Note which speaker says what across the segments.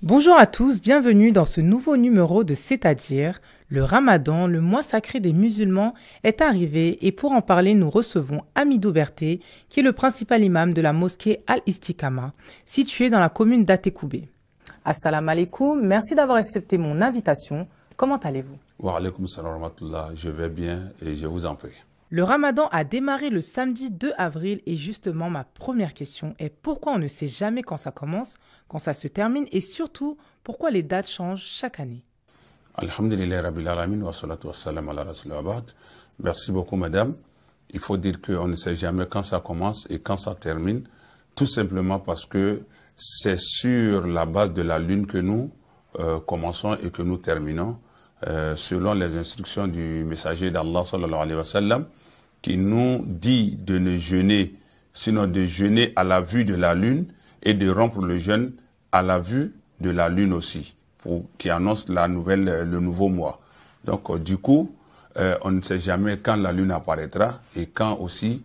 Speaker 1: Bonjour à tous, bienvenue dans ce nouveau numéro de C'est-à-dire. Le Ramadan, le mois sacré des musulmans, est arrivé et pour en parler, nous recevons Amidou Berté, qui est le principal imam de la mosquée Al-Istiqama, située dans la commune d'Atekoubé. Assalamu alaikum, merci d'avoir accepté mon invitation. Comment allez-vous?
Speaker 2: Wa alaykoum salam wa rahmatullah, je vais bien et je vous en prie.
Speaker 1: Le Ramadan a démarré le samedi 2 avril et justement ma première question est pourquoi on ne sait jamais quand ça commence, quand ça se termine et surtout pourquoi les dates changent chaque année.
Speaker 2: Alhamdulillah Rabbil Alamin wa salatu wa salam ala rasulillah wa ba'd. Merci beaucoup madame. Il faut dire qu'on ne sait jamais quand ça commence et quand ça termine, tout simplement parce que c'est sur la base de la lune que nous commençons et que nous terminons, selon les instructions du messager d'Allah sallallahu alayhi wa sallam, qui nous dit de ne jeûner, sinon de jeûner à la vue de la lune et de rompre le jeûne à la vue de la lune aussi, qui annonce le nouveau mois. Donc du coup, on ne sait jamais quand la lune apparaîtra et quand aussi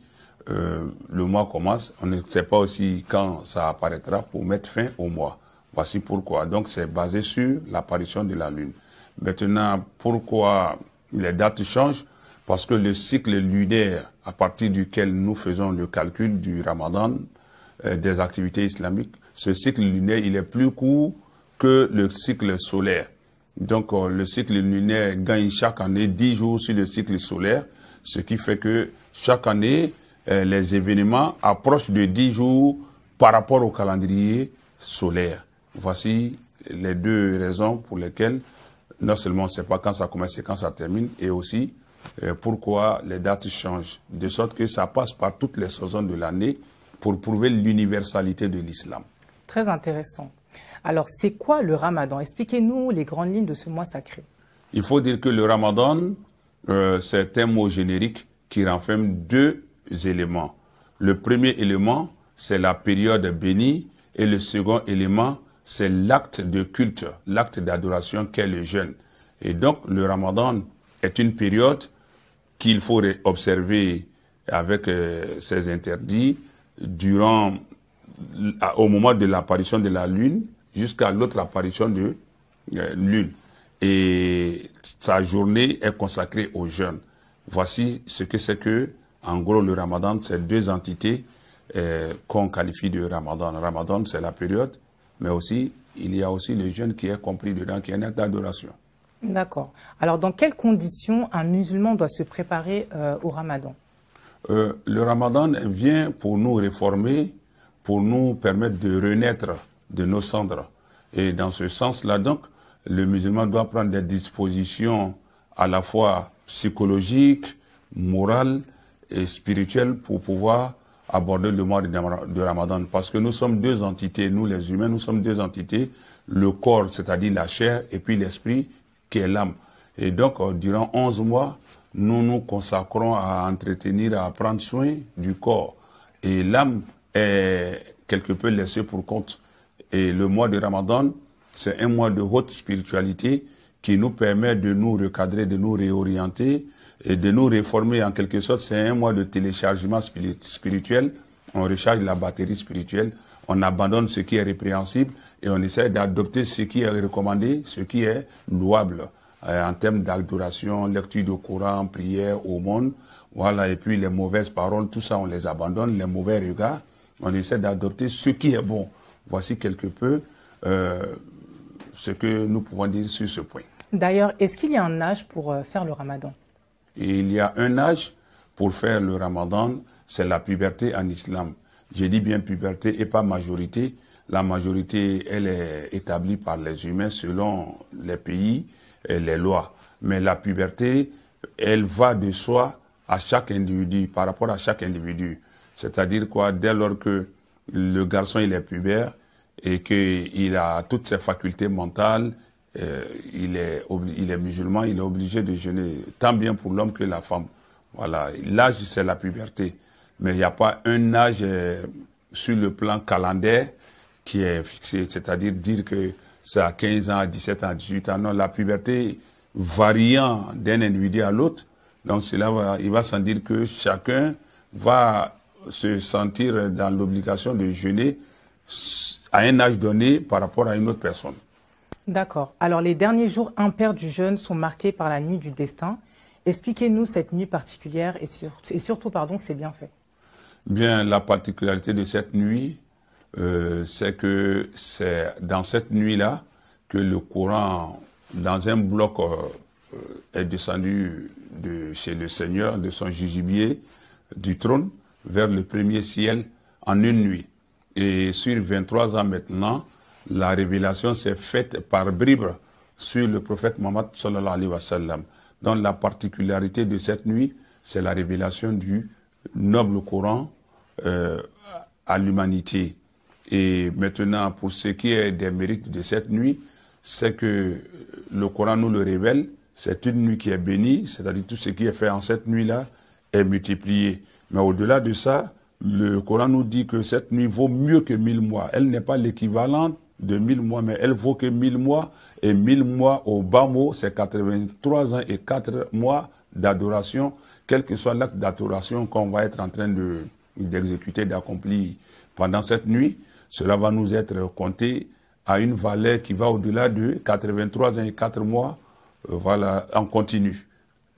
Speaker 2: le mois commence. On ne sait pas aussi quand ça apparaîtra pour mettre fin au mois. Voici pourquoi. Donc c'est basé sur l'apparition de la lune. Maintenant, pourquoi les dates changent? Parce que le cycle lunaire à partir duquel nous faisons le calcul du Ramadan, des activités islamiques, ce cycle lunaire, il est plus court que le cycle solaire. Donc le cycle lunaire gagne chaque année 10 jours sur le cycle solaire, ce qui fait que chaque année, les événements approchent de 10 jours par rapport au calendrier solaire. Voici les deux raisons pour lesquelles non seulement on ne sait pas quand ça commence et quand ça termine, et aussi pourquoi les dates changent, de sorte que ça passe par toutes les saisons de l'année pour prouver l'universalité de l'islam.
Speaker 1: Très intéressant. Alors c'est quoi le Ramadan? Expliquez-nous les grandes lignes de ce mois sacré.
Speaker 2: Il faut dire que le Ramadan, c'est un mot générique qui renferme deux éléments. Le premier élément, c'est la période bénie, et le second élément, c'est l'acte de culte, l'acte d'adoration qu'est le jeûne. Et donc, le Ramadan est une période qu'il faut observer avec ses interdits au moment de l'apparition de la lune jusqu'à l'autre apparition de lune. Et sa journée est consacrée au jeûne. Voici ce que c'est que, en gros, le Ramadan, c'est deux entités qu'on qualifie de Ramadan. Ramadan, c'est la période, mais aussi, il y a aussi le jeûne qui est compris dedans, qui est un acte d'adoration.
Speaker 1: D'accord. Alors dans quelles conditions un musulman doit se préparer au Ramadan?
Speaker 2: Le Ramadan vient pour nous réformer, pour nous permettre de renaître de nos cendres. Et dans ce sens-là, donc, le musulman doit prendre des dispositions à la fois psychologiques, morales et spirituelles pour pouvoir aborder le mois de Ramadan. Parce que nous sommes deux entités, nous les humains, nous sommes deux entités, le corps, c'est-à-dire la chair, et puis l'esprit, qui est l'âme. Et donc, durant 11 mois, nous nous consacrons à entretenir, à prendre soin du corps. Et l'âme est quelque peu laissée pour compte. Et le mois de Ramadan, c'est un mois de haute spiritualité qui nous permet de nous recadrer, de nous réorienter et de nous réformer en quelque sorte. C'est un mois de téléchargement spirituel. On recharge la batterie spirituelle, on abandonne ce qui est répréhensible et on essaie d'adopter ce qui est recommandé, ce qui est louable en termes d'adoration, lecture du Coran, prière, aumône. Voilà, et puis les mauvaises paroles, tout ça on les abandonne, les mauvais regards. On essaie d'adopter ce qui est bon. Voici quelque peu ce que nous pouvons dire sur ce point.
Speaker 1: D'ailleurs, est-ce qu'il y a un âge pour faire le Ramadan?
Speaker 2: Et il y a un âge pour faire le Ramadan, c'est la puberté en islam. Je dis bien puberté et pas majorité. La majorité, elle est établie par les humains selon les pays et les lois. Mais la puberté, elle va de soi à chaque individu, par rapport à chaque individu. C'est-à-dire quoi, dès lors que le garçon il est pubère et qu'il a toutes ses facultés mentales, il est musulman, il est obligé de jeûner, tant bien pour l'homme que la femme. Voilà, l'âge c'est la puberté. Mais il n'y a pas un âge sur le plan calendaire qui est fixé, c'est-à-dire dire que c'est à 15 ans, à 17 ans, à 18 ans. Non, la puberté variant d'un individu à l'autre, donc il va sans dire que chacun va se sentir dans l'obligation de jeûner à un âge donné par rapport à une autre personne.
Speaker 1: D'accord. Alors, les derniers jours impairs du jeûne sont marqués par la nuit du destin. Expliquez-nous cette nuit particulière et surtout, pardon, ses bienfaits.
Speaker 2: Bien, la particularité de cette nuit, c'est que c'est dans cette nuit-là que le Coran, dans un bloc, est descendu chez le Seigneur, de son jugibier, du trône, vers le premier ciel en une nuit. Et sur 23 ans maintenant, la révélation s'est faite par bribes sur le prophète Mohammed sallallahu alayhi wa sallam. Donc la particularité de cette nuit, c'est la révélation du noble Coran à l'humanité. Et maintenant, pour ce qui est des mérites de cette nuit, c'est que le Coran nous le révèle, c'est une nuit qui est bénie, c'est-à-dire tout ce qui est fait en cette nuit-là est multiplié. Mais au-delà de ça, le Coran nous dit que cette nuit vaut mieux que 1000 mois. Elle n'est pas l'équivalent de 1000 mois, mais elle vaut que 1000 mois. Et 1000 mois au bas mot, c'est 83 ans et 4 mois d'adoration, quel que soit l'acte d'adoration qu'on va être en train d'exécuter, d'accomplir pendant cette nuit. Cela va nous être compté à une valeur qui va au-delà de 83 ans et 4 mois, voilà, en continu.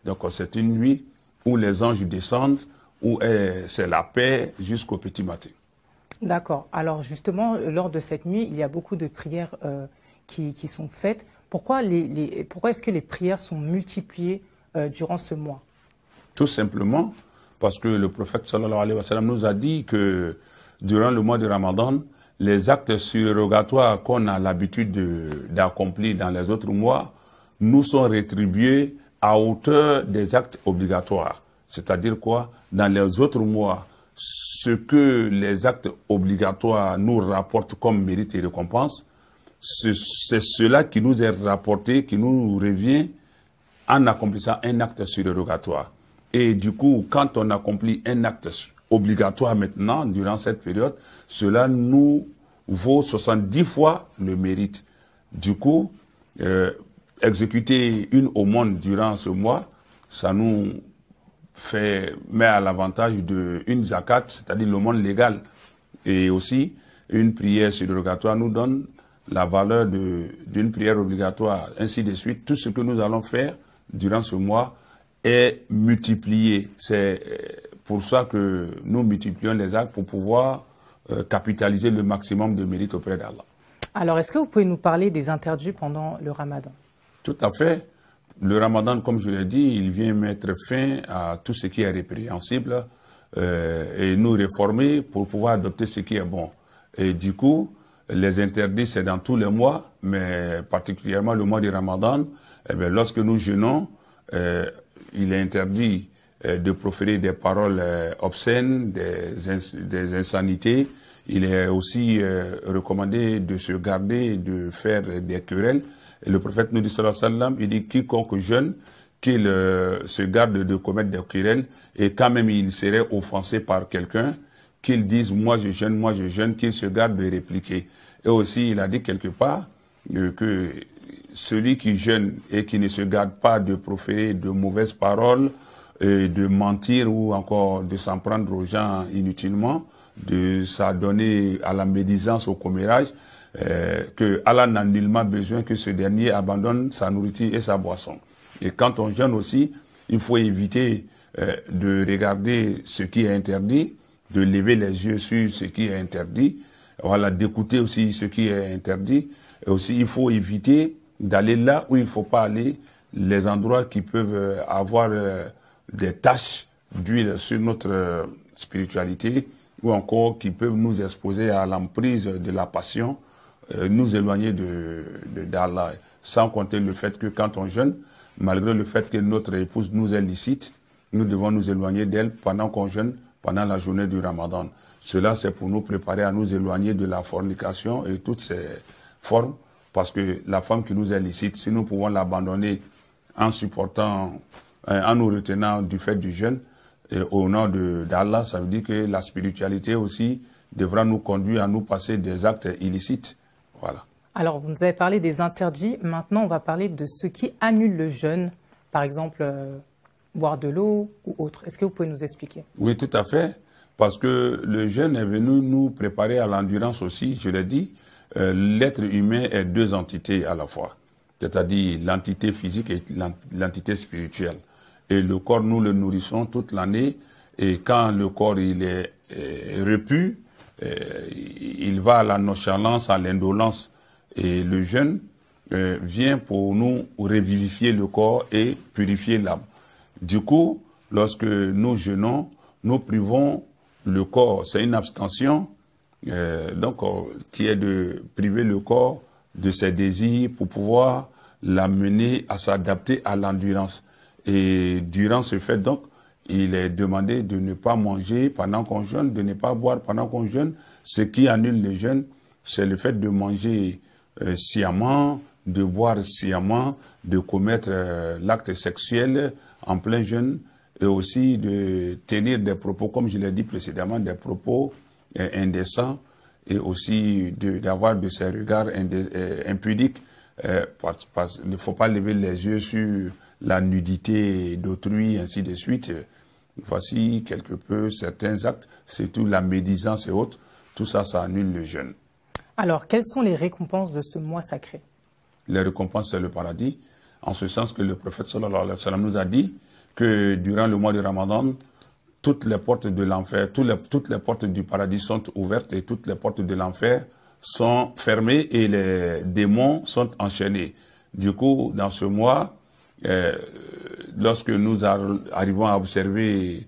Speaker 2: Donc c'est une nuit où les anges descendent, où c'est la paix jusqu'au petit matin.
Speaker 1: D'accord. Alors, justement, lors de cette nuit, il y a beaucoup de prières qui sont faites. Pourquoi est-ce que les prières sont multipliées durant ce mois?
Speaker 2: Tout simplement parce que le prophète sallallahu alayhi wa sallam nous a dit que durant le mois de Ramadan, les actes surrogatoires qu'on a l'habitude d'accomplir dans les autres mois nous sont rétribués à hauteur des actes obligatoires. C'est-à-dire quoi? Dans les autres mois, ce que les actes obligatoires nous rapportent comme mérite et récompense, c'est cela qui nous est rapporté, qui nous revient en accomplissant un acte surrogatoire. Et du coup, quand on accomplit un acte obligatoire maintenant, durant cette période, cela nous vaut 70 fois le mérite. Du coup, exécuter une aumône durant ce mois, ça nous met à l'avantage d'une zakat, c'est-à-dire l'aumône légale. Et aussi, une prière surrogatoire nous donne la valeur d'une prière obligatoire, ainsi de suite. Tout ce que nous allons faire durant ce mois est multiplié. C'est pour ça que nous multiplions les actes pour pouvoir capitaliser le maximum de mérite auprès d'Allah.
Speaker 1: Alors, est-ce que vous pouvez nous parler des interdits pendant le Ramadan?
Speaker 2: Tout à fait. Le Ramadan, comme je l'ai dit, il vient mettre fin à tout ce qui est répréhensible et nous réformer pour pouvoir adopter ce qui est bon. Et du coup, les interdits, c'est dans tous les mois, mais particulièrement le mois du Ramadan. Eh bien, lorsque nous jeûnons, il est interdit de proférer des paroles obscènes, des insanités. Il est aussi recommandé de se garder de faire des querelles. Et le prophète nous dit, sallallahu alayhi wa sallam, il dit, quiconque jeûne, qu'il se garde de commettre des querelles, et quand même il serait offensé par quelqu'un, qu'il dise, moi je jeûne, qu'il se garde de répliquer. Et aussi, il a dit quelque part que celui qui jeûne et qui ne se garde pas de proférer de mauvaises paroles, de mentir ou encore de s'en prendre aux gens inutilement, de s'adonner à la médisance, au commérage, que Allah n'a nullement besoin que ce dernier abandonne sa nourriture et sa boisson. Et quand on jeûne aussi, il faut éviter de regarder ce qui est interdit, de lever les yeux sur ce qui est interdit, voilà, d'écouter aussi ce qui est interdit. Et aussi, il faut éviter d'aller là où il ne faut pas aller, les endroits qui peuvent avoir des taches d'huile sur notre spiritualité, ou encore qui peuvent nous exposer à l'emprise de la passion, nous éloigner d'Allah. Sans compter le fait que quand on jeûne, malgré le fait que notre épouse nous est licite, nous devons nous éloigner d'elle pendant qu'on jeûne, pendant la journée du Ramadan. Cela, c'est pour nous préparer à nous éloigner de la fornication et toutes ces formes, parce que la femme qui nous est licite, si nous pouvons l'abandonner en supportant, en nous retenant du fait du jeûne, au nom d'Allah, ça veut dire que la spiritualité aussi devra nous conduire à nous passer des actes illicites. Voilà.
Speaker 1: Alors, vous nous avez parlé des interdits. Maintenant, on va parler de ce qui annule le jeûne. Par exemple, boire de l'eau ou autre. Est-ce que vous pouvez nous expliquer?
Speaker 2: Oui, tout à fait. Parce que le jeûne est venu nous préparer à l'endurance aussi, je l'ai dit. l'être humain est deux entités à la fois, c'est-à-dire l'entité physique et l'entité spirituelle. Et le corps, nous le nourrissons toute l'année, et quand le corps il est repu, il va à la nonchalance, à l'indolence, et le jeûne vient pour nous revivifier le corps et purifier l'âme. Du coup, lorsque nous jeûnons, nous privons le corps, c'est une abstention, qui est de priver le corps de ses désirs pour pouvoir l'amener à s'adapter à l'endurance. Et durant ce fait, donc, il est demandé de ne pas manger pendant qu'on jeûne, de ne pas boire pendant qu'on jeûne. Ce qui annule le jeûne, c'est le fait de manger sciemment, de boire sciemment, de commettre l'acte sexuel en plein jeûne, et aussi de tenir des propos, comme je l'ai dit précédemment, des propos indécents, et aussi d'avoir de ces regards impudiques. Il ne faut pas lever les yeux sur la nudité d'autrui, ainsi de suite. Voici quelque peu certains actes, surtout la médisance et autres. Tout ça, ça annule le jeûne.
Speaker 1: Alors, quelles sont les récompenses de ce mois sacré?
Speaker 2: Les récompenses, c'est le paradis, en ce sens que le prophète sallallahu alayhi wa sallam nous a dit que durant le mois de Ramadan, toutes les portes de l'enfer, toutes les portes du paradis sont ouvertes et toutes les portes de l'enfer sont fermées et les démons sont enchaînés. Du coup, dans ce mois, lorsque nous arrivons à observer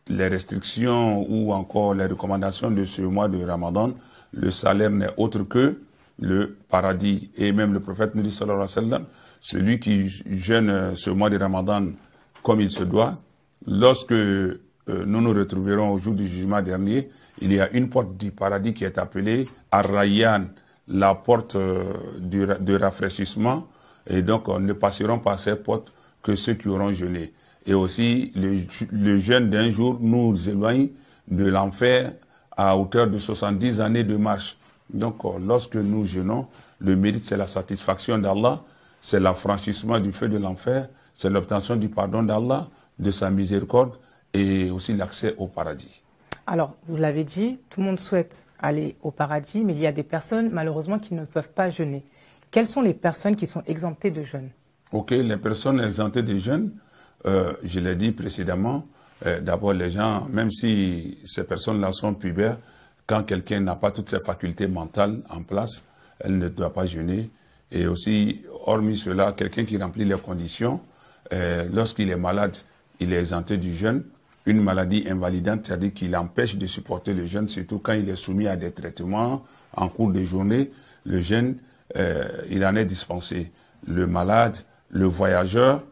Speaker 2: les restrictions ou encore les recommandations de ce mois de Ramadan, le salaire n'est autre que le paradis. Et même le prophète nous dit, sallallahu alayhi wa sallam, celui qui jeûne ce mois de Ramadan comme il se doit, lorsque nous nous retrouverons au jour du jugement dernier, il y a une porte du paradis qui est appelée Ar-Rayyan, la porte de rafraîchissement, et donc ne passeront par cette porte que ceux qui auront jeûné. Et aussi, le jeûne d'un jour nous éloigne de l'enfer à hauteur de 70 années de marche. Donc, lorsque nous jeûnons, le mérite, c'est la satisfaction d'Allah, c'est l'affranchissement du feu de l'enfer, c'est l'obtention du pardon d'Allah, de sa miséricorde et aussi l'accès au paradis.
Speaker 1: Alors, vous l'avez dit, tout le monde souhaite aller au paradis, mais il y a des personnes, malheureusement, qui ne peuvent pas jeûner. Quelles sont les personnes qui sont exemptées de jeûne?
Speaker 2: Ok, les personnes exemptées de jeûne, je l'ai dit précédemment, d'abord les gens, même si ces personnes-là sont pubères, quand quelqu'un n'a pas toutes ses facultés mentales en place, elle ne doit pas jeûner. Et aussi, hormis cela, quelqu'un qui remplit les conditions, lorsqu'il est malade, il est exempté du jeûne. Une maladie invalidante, c'est-à-dire qu'il empêche de supporter le jeûne, surtout quand il est soumis à des traitements en cours de journée. Le jeûne, il en est dispensé. Le malade, le voyageur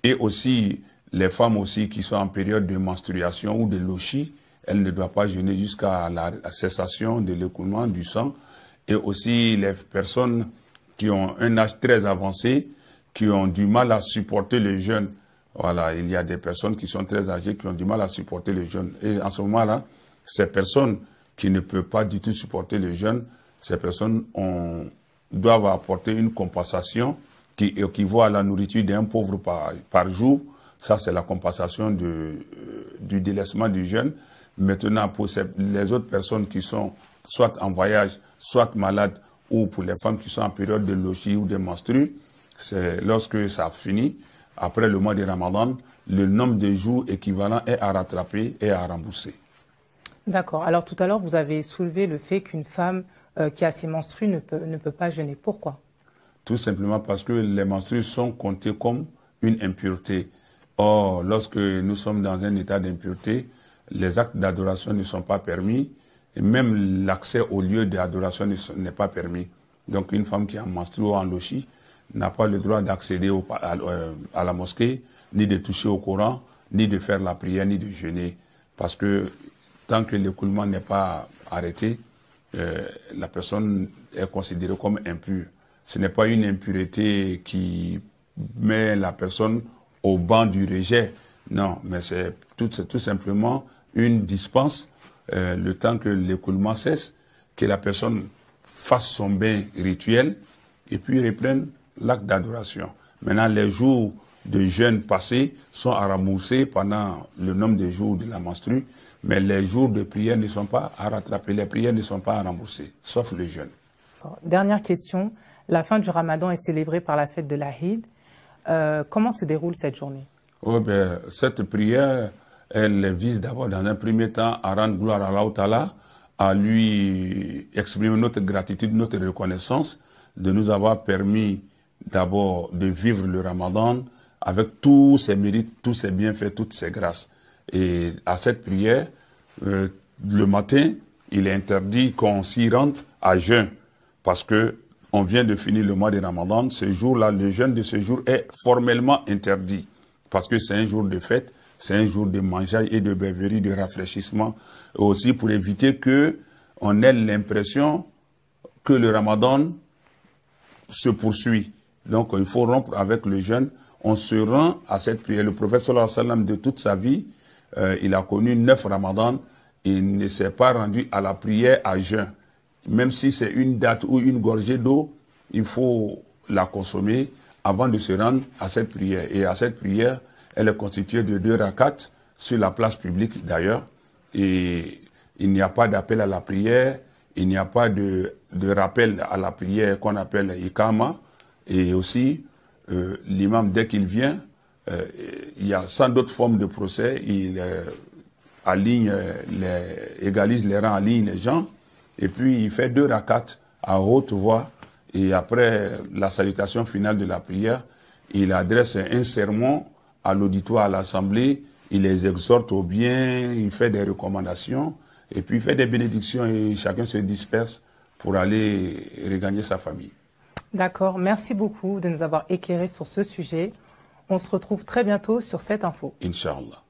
Speaker 2: et aussi les femmes aussi qui sont en période de menstruation ou de lochie, elles ne doivent pas jeûner jusqu'à la cessation de l'écoulement du sang. Et aussi les personnes qui ont un âge très avancé, qui ont du mal à supporter le jeûne. Voilà, il y a des personnes qui sont très âgées, qui ont du mal à supporter le jeûne. Et en ce moment-là, ces personnes qui ne peuvent pas du tout supporter le jeûne, ces personnes doivent apporter une compensation qui équivaut à la nourriture d'un pauvre par jour. Ça, c'est la compensation du délaissement du jeûne. Maintenant, pour les autres personnes qui sont soit en voyage, soit malades, ou pour les femmes qui sont en période de lochie ou de menstrues, c'est lorsque ça finit, après le mois de Ramadan, le nombre de jours équivalent est à rattraper et à rembourser.
Speaker 1: D'accord. Alors tout à l'heure, vous avez soulevé le fait qu'une femme qui a ses menstrues ne peut pas jeûner. Pourquoi?
Speaker 2: Tout simplement parce que les menstrues sont comptées comme une impureté. Or, lorsque nous sommes dans un état d'impureté, les actes d'adoration ne sont pas permis et même l'accès au lieu d'adoration n'est pas permis. Donc une femme qui est en menstrue ou en lochie n'a pas le droit d'accéder à la mosquée, ni de toucher au Coran, ni de faire la prière, ni de jeûner. Parce que tant que l'écoulement n'est pas arrêté, la personne est considérée comme impure. Ce n'est pas une impureté qui met la personne au banc du rejet. Non, mais c'est tout simplement une dispense, le temps que l'écoulement cesse, que la personne fasse son bain rituel et puis reprenne l'acte d'adoration. Maintenant, les jours de jeûne passés sont à rembourser pendant le nombre de jours de la menstrue, Mais les jours de prière ne sont pas à rattraper, les prières ne sont pas à rembourser, sauf le jeûne.
Speaker 1: Dernière question, la fin du Ramadan est célébrée par la fête de l'Aïd. Comment se déroule cette journée?
Speaker 2: Oh, cette prière, elle vise d'abord dans un premier temps à rendre gloire à Allah Ta'ala, à lui exprimer notre gratitude, notre reconnaissance de nous avoir permis d'abord de vivre le Ramadan avec tous ses mérites, tous ses bienfaits, toutes ses grâces. Et à cette prière, le matin, il est interdit qu'on s'y rende à jeun parce que on vient de finir le mois de Ramadan. Ce jour-là, le jeûne de ce jour est formellement interdit parce que c'est un jour de fête, c'est un jour de mangeaille et de beuverie, de rafraîchissement, aussi pour éviter que on ait l'impression que le Ramadan se poursuit. Donc, il faut rompre avec le jeûne. On se rend à cette prière. Le prophète sallallahu alayhi wa sallam, de toute sa vie, il a connu 9 Ramadans. Il ne s'est pas rendu à la prière à jeun. Même si c'est une date ou une gorgée d'eau, il faut la consommer avant de se rendre à cette prière. Et à cette prière, elle est constituée de 2 rakats sur la place publique d'ailleurs. Et il n'y a pas d'appel à la prière, il n'y a pas de rappel à la prière qu'on appelle Ikama. Et aussi, l'imam, dès qu'il vient, il y a sans d'autres formes de procès, il aligne, égalise les rangs, aligne les gens, et puis il fait 2 rakats à haute voix, et après la salutation finale de la prière, il adresse un sermon à l'auditoire, à l'assemblée, il les exhorte au bien, il fait des recommandations, et puis il fait des bénédictions, et chacun se disperse pour aller regagner sa famille.
Speaker 1: D'accord, merci beaucoup de nous avoir éclairés sur ce sujet. On se retrouve très bientôt sur cette info.
Speaker 2: Inch'Allah.